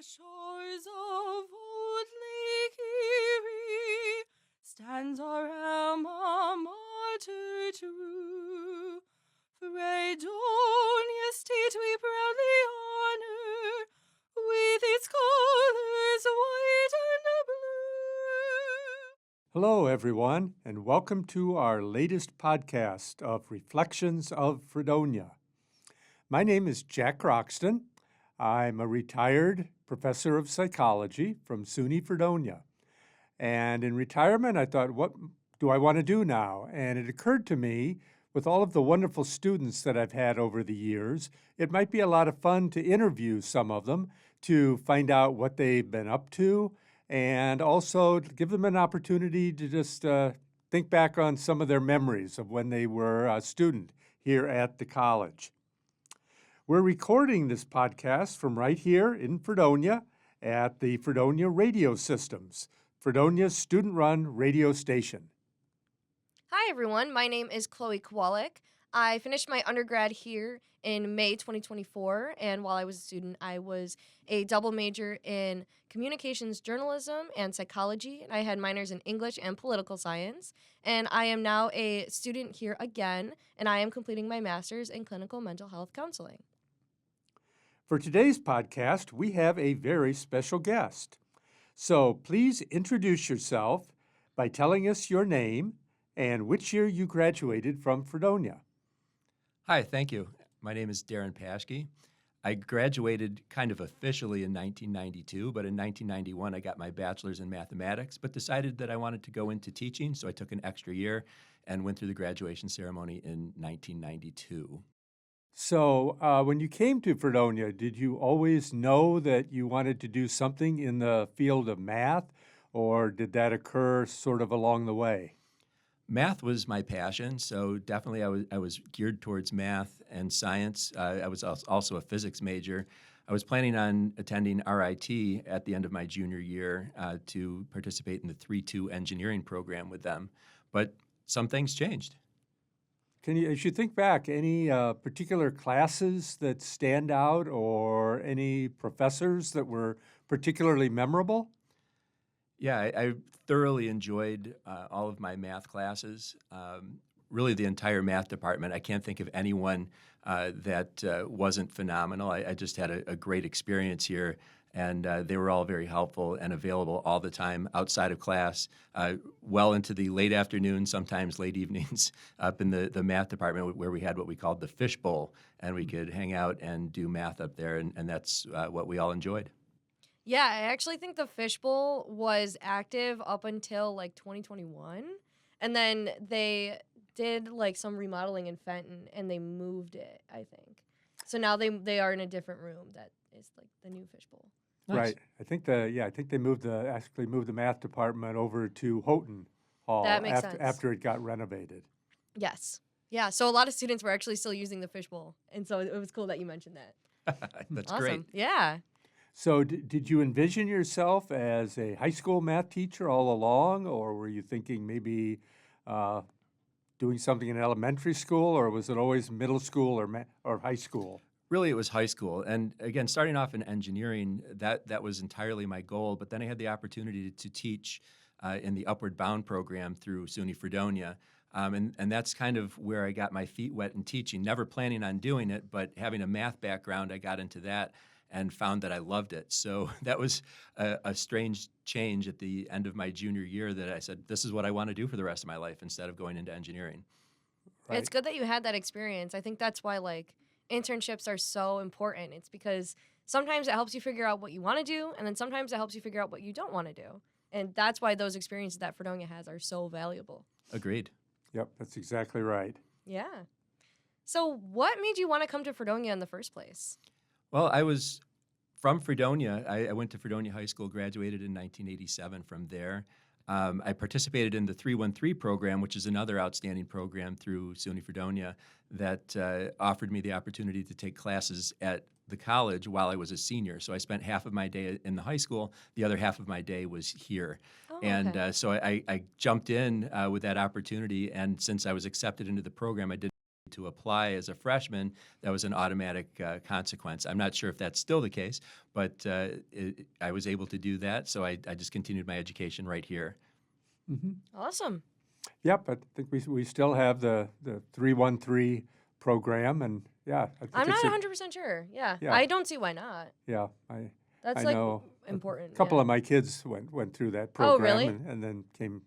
shores of old Lake Erie stands our alma mater true. Fredonia state we proudly honor, with its colors white and blue. Hello, everyone, and welcome to our latest podcast of Reflections of Fredonia. My name is Jack Croxton. I'm a retired professor of psychology from SUNY Fredonia. And in retirement, I thought, what do I want to do now? And it occurred to me, with all of the wonderful students that I've had over the years, it might be a lot of fun to interview some of them to find out what they've been up to and also to give them an opportunity to just think back on some of their memories of when they were a student here at the college. We're recording this podcast from right here in Fredonia at the Fredonia Radio Systems, Fredonia's student-run radio station. Hi, everyone. My name is Chloe Kowalik. I finished my undergrad here in May 2024, and while I was a student, I was a double major in communications journalism and psychology, and I had minors in English and political science, and I am now a student here again, and I am completing my master's in clinical mental health counseling. For today's podcast, we have a very special guest. So please introduce yourself by telling us your name and which year you graduated from Fredonia. Hi, thank you. My name is Darrin Paschke. I graduated kind of officially in 1992, but in 1991 I got my bachelor's in mathematics, but decided that I wanted to go into teaching, so I took an extra year and went through the graduation ceremony in 1992. So when you came to Fredonia, did you always know that you wanted to do something in the field of math, or did that occur sort of along the way? Math was my passion, so definitely I was geared towards math and science. I was also a physics major. I was planning on attending RIT at the end of my junior year to participate in the 3-2 engineering program with them, but some things changed. As you think back, any particular classes that stand out or any professors that were particularly memorable? Yeah, I thoroughly enjoyed all of my math classes, really the entire math department. I can't think of anyone that wasn't phenomenal. I just had a great experience here, and they were all very helpful and available all the time outside of class, well into the late afternoon, sometimes late evenings, up in the math department where we had what we called the fishbowl, and we could hang out and do math up there, and that's what we all enjoyed. Yeah, I actually think the fishbowl was active up until like 2021, and then they did like some remodeling in Fenton, and they moved it, I think. So now they are in a different room that is like the new fishbowl. Nice. Right. I think they actually moved the math department over to Houghton Hall That makes sense. after it got renovated. Yes. Yeah, so a lot of students were actually still using the fishbowl, and so it was cool that you mentioned that. That's Awesome. great. Yeah. So did you envision yourself as a high school math teacher all along, or were you thinking maybe doing something in elementary school, or was it always middle school or high school? Really, it was high school. And again, starting off in engineering, that was entirely my goal. But then I had the opportunity to teach in the Upward Bound program through SUNY Fredonia. And that's kind of where I got my feet wet in teaching, never planning on doing it, but having a math background, I got into that and found that I loved it. So that was a strange change at the end of my junior year that I said, this is what I want to do for the rest of my life instead of going into engineering. Right. It's good that you had that experience. I think that's why like internships are so important. It's because sometimes it helps you figure out what you want to do, and then sometimes it helps you figure out what you don't want to do. And that's why those experiences that Fredonia has are so valuable. Agreed. Yep, that's exactly right. Yeah. So what made you want to come to Fredonia in the first place? Well, I was from Fredonia. I went to Fredonia High School, graduated in 1987 from there. I participated in the 313 program, which is another outstanding program through SUNY Fredonia that offered me the opportunity to take classes at the college while I was a senior. So I spent half of my day in the high school, the other half of my day was here. Oh, And okay. so I jumped in with that opportunity, and since I was accepted into the program, I didn't to apply as a freshman, that was an automatic consequence. I'm not sure if that's still the case, but I was able to do that, so I just continued my education right here. Awesome. Yep, I think we still have the 313 program, and yeah, I think I'm not it's 100% sure. Yeah. Yeah. I don't see why not. yeah, That's I like know important. a couple yeah. of my kids went through that Oh, program really? and then came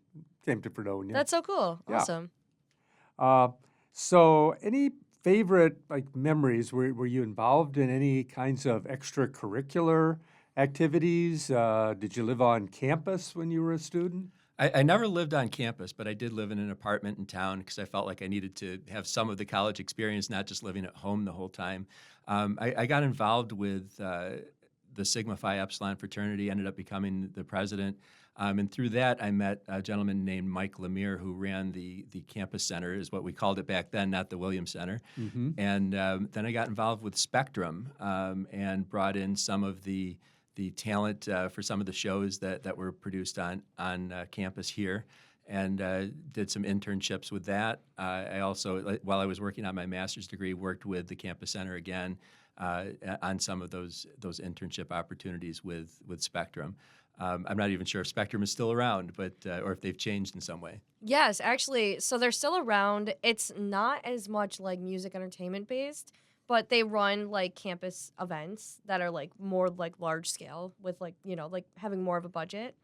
to Fredonia. That's so cool. Yeah. Awesome. So any favorite memories? Were you involved in any kinds of extracurricular activities? Did you live on campus when you were a student? I never lived on campus, but I did live in an apartment in town because I felt like I needed to have some of the college experience, not just living at home the whole time. I got involved with the Sigma Phi Epsilon fraternity, ended up becoming the president. And through that, I met a gentleman named Mike Lemire, who ran the campus center, is what we called it back then, not the Williams Center. And then I got involved with Spectrum and brought in some of the talent for some of the shows that were produced on campus here, and did some internships with that. I also, while I was working on my master's degree, worked with the campus center again on some of those internship opportunities with Spectrum. I'm not even sure if Spectrum is still around, but or if they've changed in some way. Yes, actually. So they're still around. It's not as much like music entertainment based, but they run like campus events that are like more like large scale with like, like having more of a budget.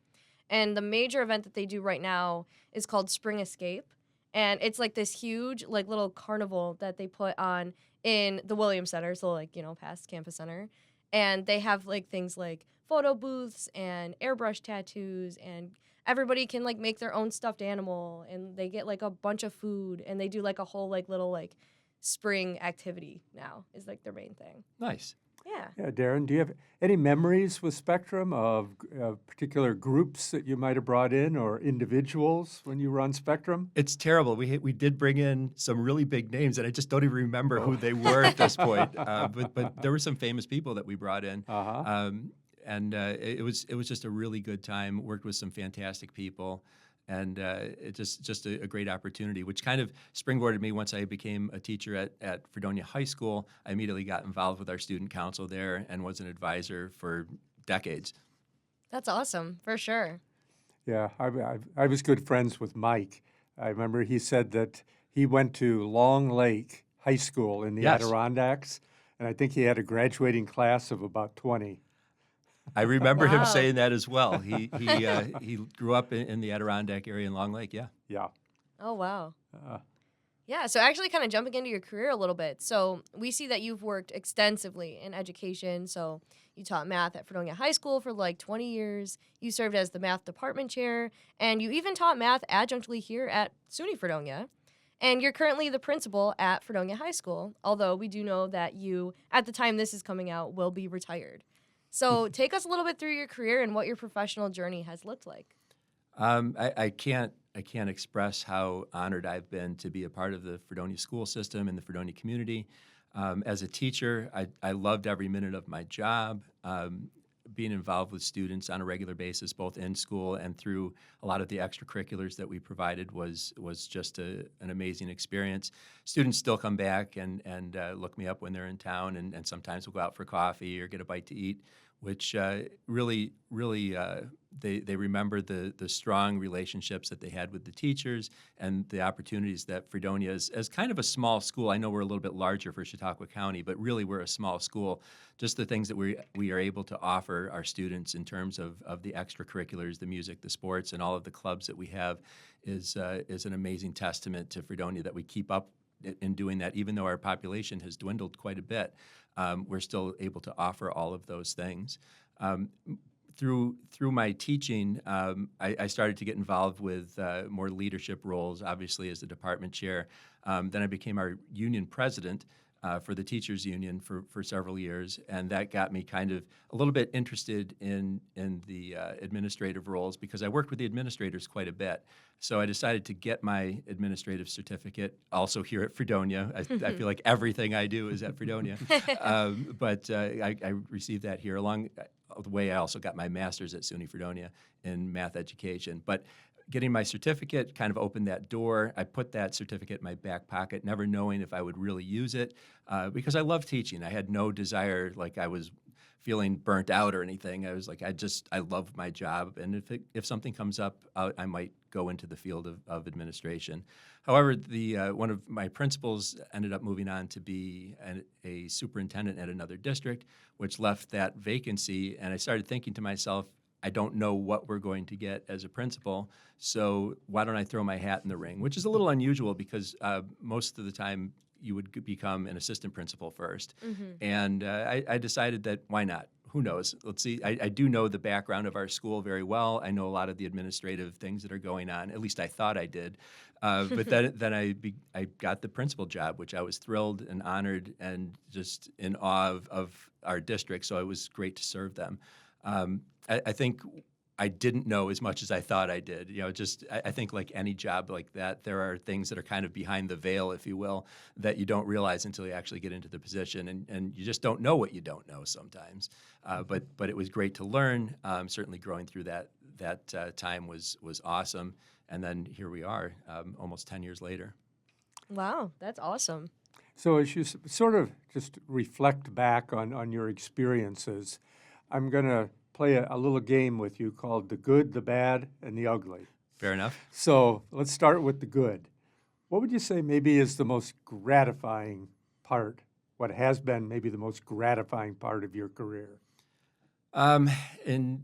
And the major event that they do right now is called Spring Escape. And it's like this huge like little carnival that they put on in the Williams Center, so like, past campus center. And they have like things like photo booths and airbrush tattoos, and everybody can like make their own stuffed animal, and they get like a bunch of food, and they do like a whole like little like spring activity now is like their main thing. Nice. Yeah. Yeah, Darrin, do you have any memories with Spectrum of particular groups that you might have brought in or individuals when you were on Spectrum? It's terrible. We did bring in some really big names, and I just don't even remember who they were at this point. But there were some famous people that we brought in, and it was just a really good time. Worked with some fantastic people, and it's just a great opportunity, which kind of springboarded me once I became a teacher at Fredonia High School. I immediately got involved with our student council there and was an advisor for decades. That's awesome, for sure. Yeah, I was good friends with Mike. I remember he said that he went to Long Lake High School in the Yes. Adirondacks, and I think he had a graduating class of about 20. I remember him Wow. saying that as well. He grew up in the Adirondack area in Long Lake. Yeah. Yeah. Oh, wow. Uh, Yeah, so actually kind of jumping into your career a little bit. So we see that you've worked extensively in education. So you taught math at Fredonia High School for like 20 years. You served as the math department chair, and you even taught math adjunctly here at SUNY Fredonia. And you're currently the principal at Fredonia High School, although we do know that you, at the time this is coming out, will be retired. So take us a little bit through your career and what your professional journey has looked like. I can't express how honored I've been to be a part of the Fredonia school system and the Fredonia community. As a teacher, I loved every minute of my job. Being involved with students on a regular basis, both in school and through a lot of the extracurriculars that we provided, was just an amazing experience. Students still come back and look me up when they're in town, and sometimes we'll go out for coffee or get a bite to eat, which really they remember the strong relationships that they had with the teachers and the opportunities that Fredonia is, as kind of a small school. I know we're a little bit larger for Chautauqua County, but really we're a small school. Just the things that we are able to offer our students in terms of the extracurriculars, the music, the sports, and all of the clubs that we have is an amazing testament to Fredonia that we keep up in doing that. Even though our population has dwindled quite a bit, we're still able to offer all of those things. Through my teaching, I started to get involved with more leadership roles, obviously as the department chair. Then I became our union president for the teachers union for several years, and that got me kind of a little bit interested in the administrative roles because I worked with the administrators quite a bit. So I decided to get my administrative certificate also here at Fredonia. I feel like everything I do is at Fredonia, but I received that here. Along the way, I also got my master's at SUNY Fredonia in math education. But getting my certificate kind of opened that door. I put that certificate in my back pocket, never knowing if I would really use it, because I love teaching. I had no desire, like I was feeling burnt out or anything. I was like, I love my job, and if something comes up, I might go into the field of administration. However, one of my principals ended up moving on to be a superintendent at another district, which left that vacancy, and I started thinking to myself, I don't know what we're going to get as a principal, so why don't I throw my hat in the ring? Which is a little unusual because most of the time you would become an assistant principal first. And I decided that why not? Who knows? Let's see. I do know the background of our school very well. I know a lot of the administrative things that are going on. At least I thought I did. But then I got the principal job, which I was thrilled and honored and just in awe of our district. So it was great to serve them. I think I didn't know as much as I thought I did. I think like any job like that, there are things that are kind of behind the veil, if you will, that you don't realize until you actually get into the position, and you just don't know what you don't know sometimes. But it was great to learn. Certainly, growing through that time was awesome, and then here we are, almost 10 years later. Wow, that's awesome. So as you sort of just reflect back on your experiences, I'm going to play a little game with you called The Good, the Bad, and the Ugly. Fair enough. So let's start with the good. What would you say maybe is the most gratifying part, what has been maybe the most gratifying part of your career? In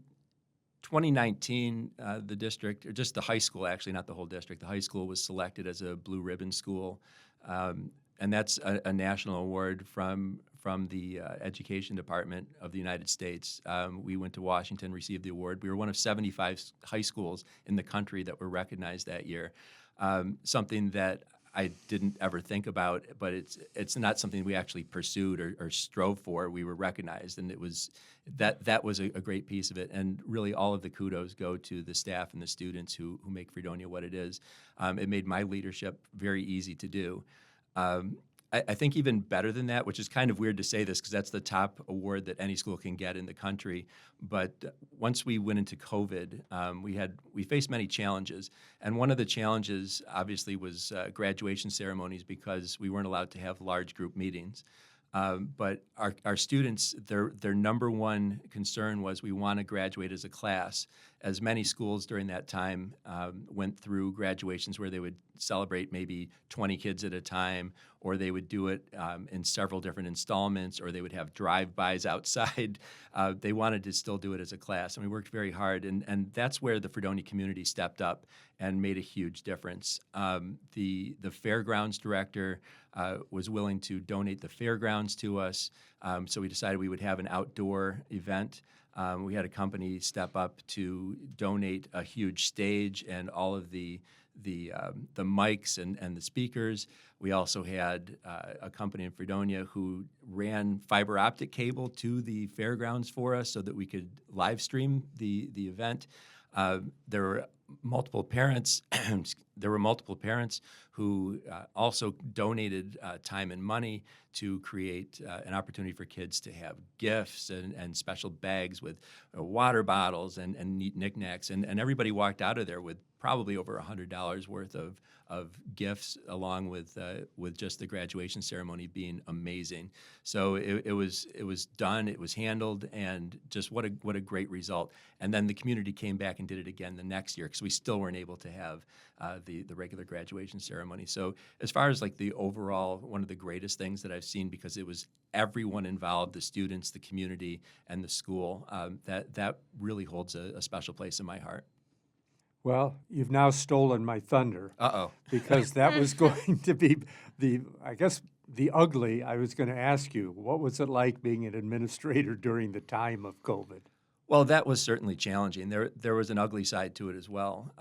2019, the district, or just the high school, actually, not the whole district, the high school was selected as a Blue Ribbon School. And that's a national award from the Education Department of the United States. We went to Washington, received the award. We were one of 75 high schools in the country that were recognized that year. Something that I didn't ever think about, but it's not something we actually pursued or strove for. We were recognized, and it was that was a great piece of it. And really, all of the kudos go to the staff and the students who make Fredonia what it is. It made my leadership very easy to do. I think even better than that, which is kind of weird to say this because that's the top award that any school can get in the country. But once we went into COVID, we faced many challenges. And one of the challenges, obviously, was graduation ceremonies because we weren't allowed to have large group meetings. But our students, their number one concern was we want to graduate as a class. As many schools during that time went through graduations where they would celebrate maybe 20 kids at a time, or they would do it in several different installments, or they would have drive-bys outside. They wanted to still do it as a class, and we worked very hard. And that's where the Fredonia community stepped up and made a huge difference. The fairgrounds director was willing to donate the fairgrounds to us, so we decided we would have an outdoor event. We had a company step up to donate a huge stage and all of the mics and the speakers. We also had a company in Fredonia who ran fiber optic cable to the fairgrounds for us so that we could live stream the event. There were multiple parents. There were multiple parents who also donated time and money to create an opportunity for kids to have gifts and special bags with water bottles and neat knickknacks. And everybody walked out of there with probably over $100 worth of gifts, along with just the graduation ceremony being amazing. So it was done, it was handled, and just what a great result. And then the community came back and did it again the next year because we still weren't able to have the regular graduation ceremony. So as far as like the overall, one of the greatest things that I've seen, because it was everyone involved, the students, the community, and the school, that really holds a special place in my heart. Well, you've now stolen my thunder. Uh-oh. Because that was going to be the ugly. I was going to ask you, what was it like being an administrator during the time of COVID? Well, that was certainly challenging. There was an ugly side to it as well.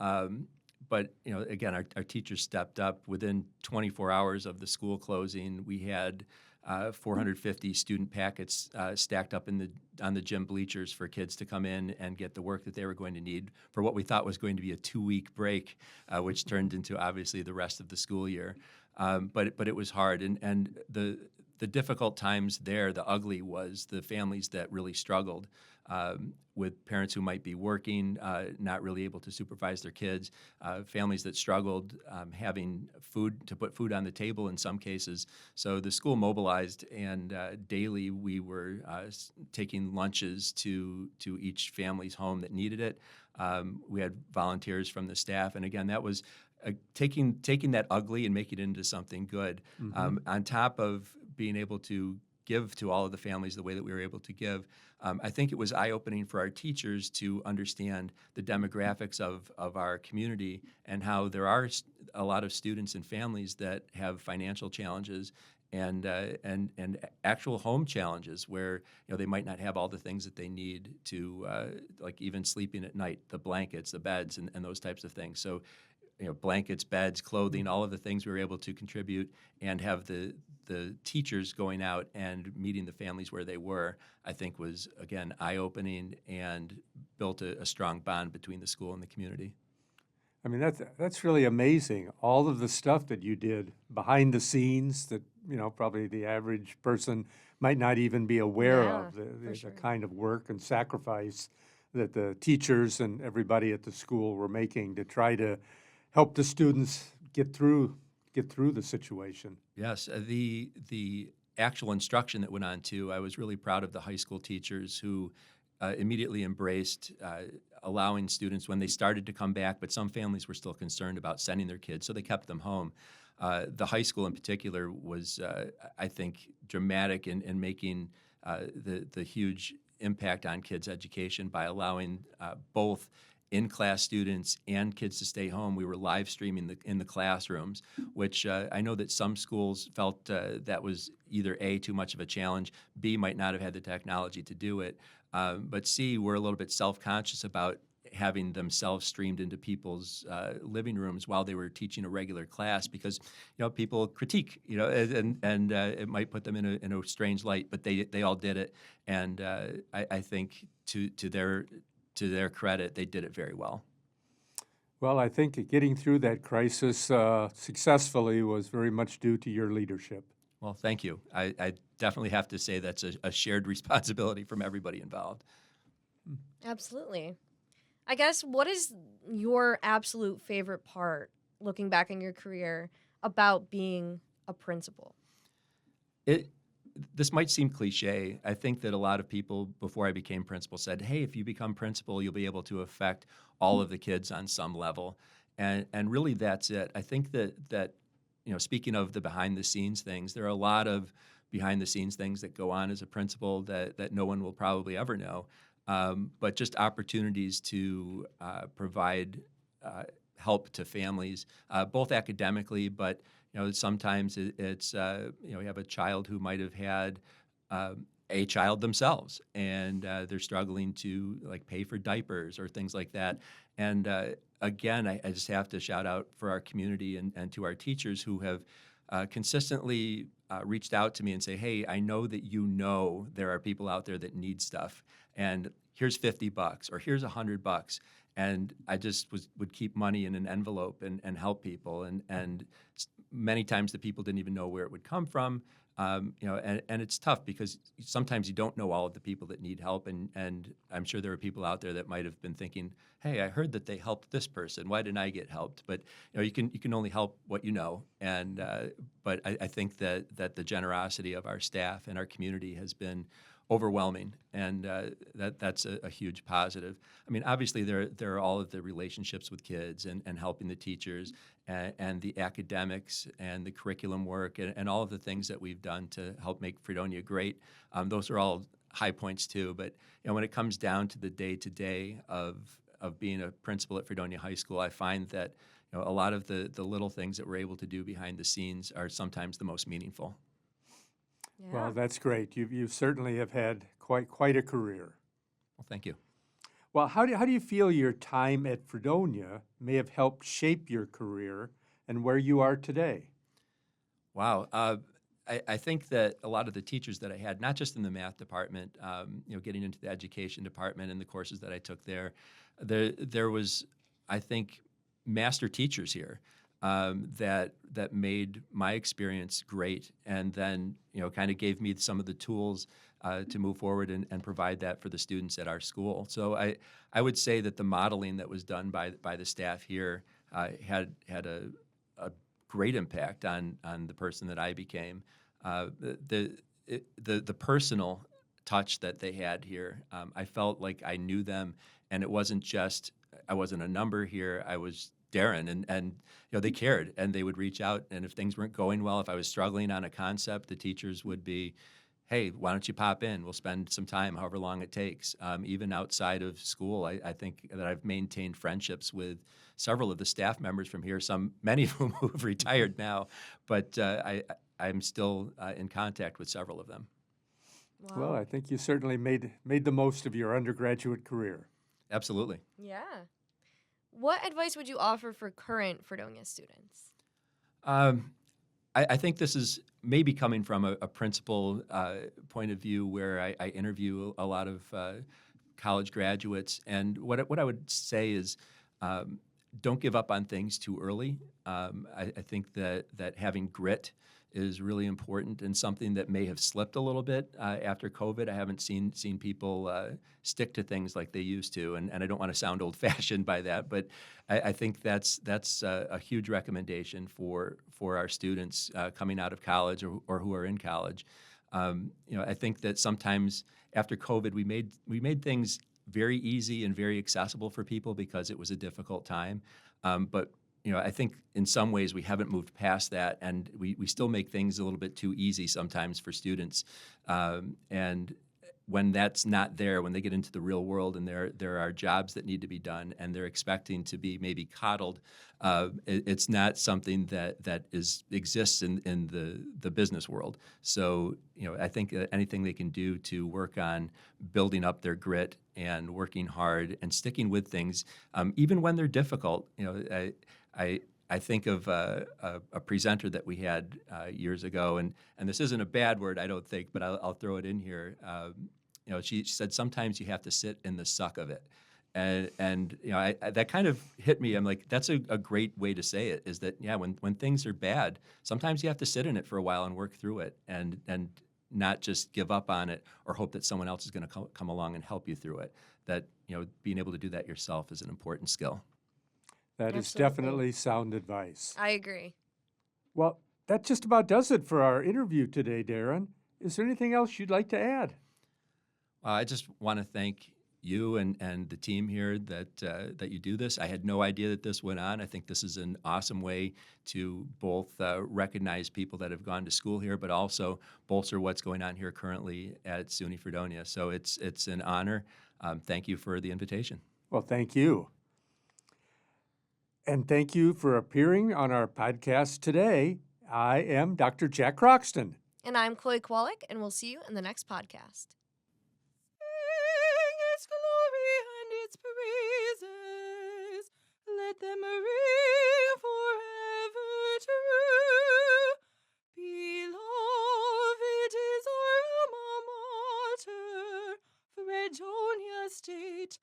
But again, our teachers stepped up. Within 24 hours of the school closing, we had 450 student packets stacked up on the gym bleachers for kids to come in and get the work that they were going to need for what we thought was going to be a 2-week break, which turned into obviously the rest of the school year. But it was hard, and the difficult times there, the ugly was the families that really struggled. with parents who might be working, not really able to supervise their kids, families that struggled having food to put food on the table in some cases. So the school mobilized, and daily we were taking lunches to each family's home that needed it. We had volunteers from the staff, and again, that was taking that ugly and making it into something good. On top of being able to give to all of the families the way that we were able to give, I think it was eye-opening for our teachers to understand the demographics of our community and how there are a lot of students and families that have financial challenges and actual home challenges where they might not have all the things that they need to like even sleeping at night, the blankets, the beds, and those types of things. So blankets, beds, clothing, all of the things we were able to contribute and have the teachers going out and meeting the families where they were, I think was, again, eye-opening and built a strong bond between the school and the community. I mean, that's really amazing. All of the stuff that you did behind the scenes that, probably the average person might not even be aware Yeah, of, for sure. the kind of work and sacrifice that the teachers and everybody at the school were making to try to help the students get through the situation. Yes, the actual instruction that went on too, I was really proud of the high school teachers who immediately embraced allowing students when they started to come back, but some families were still concerned about sending their kids, so they kept them home. The high school in particular was, I think, dramatic in making the huge impact on kids' education by allowing both in-class students and kids to stay home. We were live streaming in the classrooms, which I know that some schools felt that was either A, too much of a challenge, B, might not have had the technology to do it, but C, we're a little bit self-conscious about having themselves streamed into people's living rooms while they were teaching a regular class because people critique and it might put them in a strange light, but they all did it, and I think to their credit, they did it very well. Well, I think getting through that crisis successfully was very much due to your leadership. Well, thank you. I definitely have to say that's a shared responsibility from everybody involved. Absolutely. I guess, what is your absolute favorite part, looking back on your career, about being a principal? This might seem cliche. I think that a lot of people, before I became principal, said, hey, if you become principal, you'll be able to affect all of the kids on some level. And really, that's it. I think that speaking of the behind-the-scenes things, there are a lot of behind-the-scenes things that go on as a principal that no one will probably ever know. But just opportunities to provide help to families, both academically, but sometimes it's we have a child who might have had a child themselves, and they're struggling to pay for diapers or things like that. And again, I just have to shout out for our community and to our teachers who have consistently reached out to me and say, hey, I know that there are people out there that need stuff, and here's $50 or here's $100. And I just would keep money in an envelope and help people. And many times the people didn't even know where it would come from. And it's tough because sometimes you don't know all of the people that need help. And I'm sure there are people out there that might have been thinking, hey, I heard that they helped this person. Why didn't I get helped? But you can only help what you know. And but I think that the generosity of our staff and our community has been overwhelming, and that's a huge positive. I mean, obviously there are all of the relationships with kids and helping the teachers and the academics and the curriculum work and all of the things that we've done to help make Fredonia great. Those are all high points too. But when it comes down to the day-to-day of being a principal at Fredonia High School, I find that a lot of the little things that we're able to do behind the scenes are sometimes the most meaningful. Yeah. Well, that's great. You certainly have had quite a career. Well, thank you. Well, how do you feel your time at Fredonia may have helped shape your career and where you are today? Wow. I think that a lot of the teachers that I had, not just in the math department, getting into the education department and the courses that I took there was, I think, master teachers here. that made my experience great, and then kind of gave me some of the tools to move forward and provide that for the students at our school. So I would say that the modeling that was done by the staff here had a great impact on the person that I became. The personal touch that they had here, I felt like I knew them, and it wasn't just I wasn't a number here. I was Darrin, and they cared, and they would reach out, and if things weren't going well, if I was struggling on a concept, the teachers would be, hey, why don't you pop in? We'll spend some time, however long it takes. Even outside of school, I think that I've maintained friendships with several of the staff members from here, many of whom who have retired now, but I'm still in contact with several of them. Wow. Well, I think you certainly made the most of your undergraduate career. Absolutely. Yeah. What advice would you offer for current Fredonia students? I think this is maybe coming from a principal point of view where I interview a lot of college graduates. And what I would say is don't give up on things too early. I think that having grit is really important, and something that may have slipped a little bit after COVID. I haven't seen people stick to things like they used to, and I don't want to sound old-fashioned by that, but I think that's a huge recommendation for our students coming out of college or who are in college. I think that sometimes after COVID, we made things very easy and very accessible for people because it was a difficult time, but I think in some ways we haven't moved past that, and we still make things a little bit too easy sometimes for students. And when that's not there, when they get into the real world and there are jobs that need to be done and they're expecting to be maybe coddled, it's not something that exists in the business world. So I think anything they can do to work on building up their grit and working hard and sticking with things, even when they're difficult. I think of a presenter that we had years ago, and this isn't a bad word, I don't think, but I'll throw it in here. She said sometimes you have to sit in the suck of it, and that kind of hit me. I'm like, that's a great way to say it. Is that when things are bad, sometimes you have to sit in it for a while and work through it, and not just give up on it or hope that someone else is going to come along and help you through it. That being able to do that yourself is an important skill. That is Absolutely. definitely sound advice. I agree. Well, that just about does it for our interview today, Darrin. Is there anything else you'd like to add? I just want to thank you and the team here that you do this. I had no idea that this went on. I think this is an awesome way to both recognize people that have gone to school here, but also bolster what's going on here currently at SUNY Fredonia. So it's an honor. Thank you for the invitation. Well, thank you. And thank you for appearing on our podcast today. I am Dr. Jack Croxton. And I'm Chloe Kowalik, and we'll see you in the next podcast. Sing its glory and its praises. Let them ring forever true. Beloved is our alma mater, Fredonia State